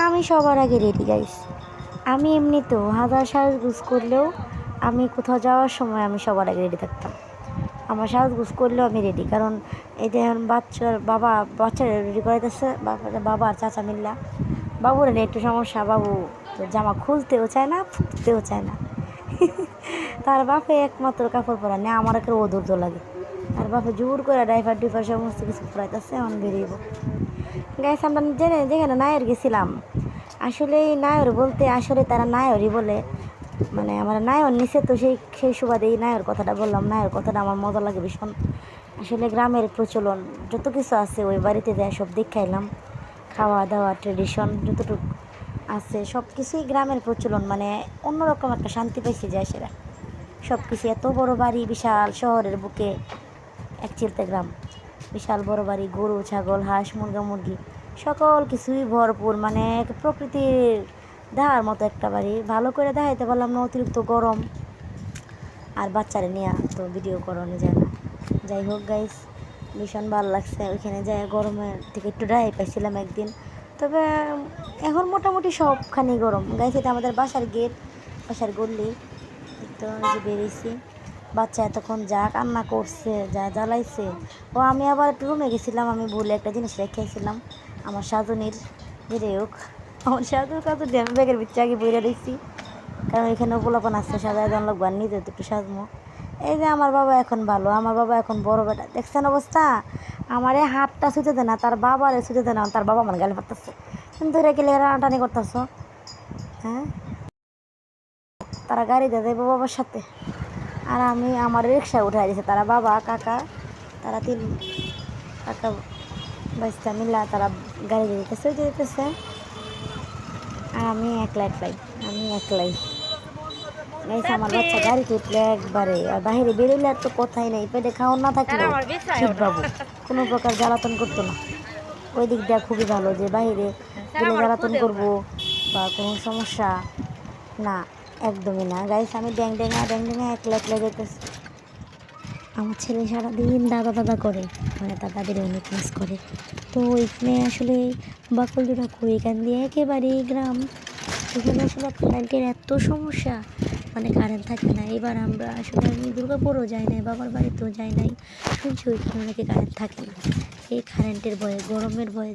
আমি সবার আগে রেডি গাইস। আমি এমনিতেও হাজার সাজগোজ করলেও আমি কোথাও যাওয়ার সময় আমি সবার আগে রেডি থাকতাম। আমার সাজগোজ করলেও আমি রেডি, কারণ এই যে এখন বাচ্চারা রেডি করাইতেছে, বাবা আর চাচা মিল্লা। বাবুর নিয়ে একটু সমস্যা, বাবু তো জামা খুলতেও চায় না, ফুটতেও চায় না। তার বাপে একমাত্র কাপড় পরা নেই, আমার একটা অধৈর্য লাগে। তার বাপে জোর করে ড্রাইভার ডিফার সমস্ত কিছু পরাইতেছে, এখন বেরিয়েব গাইস। আমরা যেখানে নায়র গেছিলাম, আসলে এই নায়র বলতে আসলে তারা নায়রই বলে, মানে আমার নায়র নিচে, তো সেই সুবাদে এই নায়র কথাটা বললাম। নায়র কথাটা আমার মজা লাগে ভীষণ। আসলে গ্রামের প্রচলন যত কিছু আছে ওই বাড়িতে যায় সব দেখাইলাম। খাওয়া দাওয়া ট্রেডিশন যতটুকু আছে সব কিছুই গ্রামের প্রচলন, মানে অন্যরকম একটা শান্তি পাইছে যায় সেরা সব কিছু। এত বড় বাড়ি, বিশাল শহরের বুকে এক চিলতে গ্রাম, বিশাল বড় বাড়ি, গরু ছাগল হাঁস মুরগি সকল কিছুই ভরপুর, মানে প্রকৃতির দেখার মতো একটা বাড়ি। ভালো করে দেখাইতে পারলাম না, অতিরিক্ত গরম, আর বাচ্চারা নিয়ে তো ভিডিও করানো যায় না। যাই হোক গাইস, ভীষণ ভালো লাগছে ওইখানে যাই। গরমের থেকে একটু রেহাই পাইছিলাম একদিন, তবে এখন মোটামুটি সবখানেই গরম গাইস। এটা আমাদের বাসার গেট, বাসার গল্লি, তো যে বেরিয়েছি। বাচ্চা এতক্ষণ যা কান্না করছে, যা জ্বালাইছে। ও আমি আবার একটু রুমে গেছিলাম, আমি ভুলে একটা জিনিস রেখেছিলাম আমার সাজনির। যাই হোক, আমার সাজুর কাজু দিয়ে আমি ব্যাগের ভিতরে আগে বইরে দিচ্ছি, কারণ এখানে পোলাপান আসছে, সাজায় দেওয়ান লাগবো, আর নিজে তো একটু সাজমো। এই যে আমার বাবা এখন ভালো, আমার বাবা এখন বড় বেটা, দেখছেন অবস্থা। আমার এই হাতটা ছুঁতে দেয় না, তার বাবারে ছুঁতে দেয় না, তার বাবা আমার গালে পারতেছে। কিন্তু রে গেলে টানাটানি করতেছ, হ্যাঁ? তারা গাড়ি দিয়ে দেবো বাবার সাথে, আর আমি আমার রিক্সায় উঠে দিয়েছে তারা, বাবা কাকা, তারা তিন কাকা বাচ্চা মিল্লা তারা গাড়ি দিয়ে দিতেছে। আর আমি একলাই আমার বাচ্চা গাড়িতে উঠলে একবারে, আর বাইরে বেরোলে আর তো কথাই নেই, পেটে খাওয়ার না থাকলেও ঠিকবাবু কোনো প্রকার জ্বালাতন করতো না। ওই দিক দিয়ে খুবই ভালো, যে বাইরে গেলে জ্বালাতন করবো বা কোনো সমস্যা না, একদমই না গাইস। আমি ড্যাং ড্যাঙা একলা যেতেছি। আমার ছেলে সারাদিন দাদা করে, মানে তার দাদির অনেক মিস করে। তো ওইখানে আসলে বাকলজোড়া কই, এখান দিয়ে একেবারেই গ্রাম। এখানে আসলে কারেন্টের এত সমস্যা, মানে কারেন্ট থাকে না। এবার আমরা আসলে আমি দুর্গাপুরও যাই নাই, বাবার বাড়িতেও যাই নাই, শুনছি ওইখানে নাকি কারেন্ট থাকে না। এই কারেন্টের ভয়ে, গরমের ভয়ে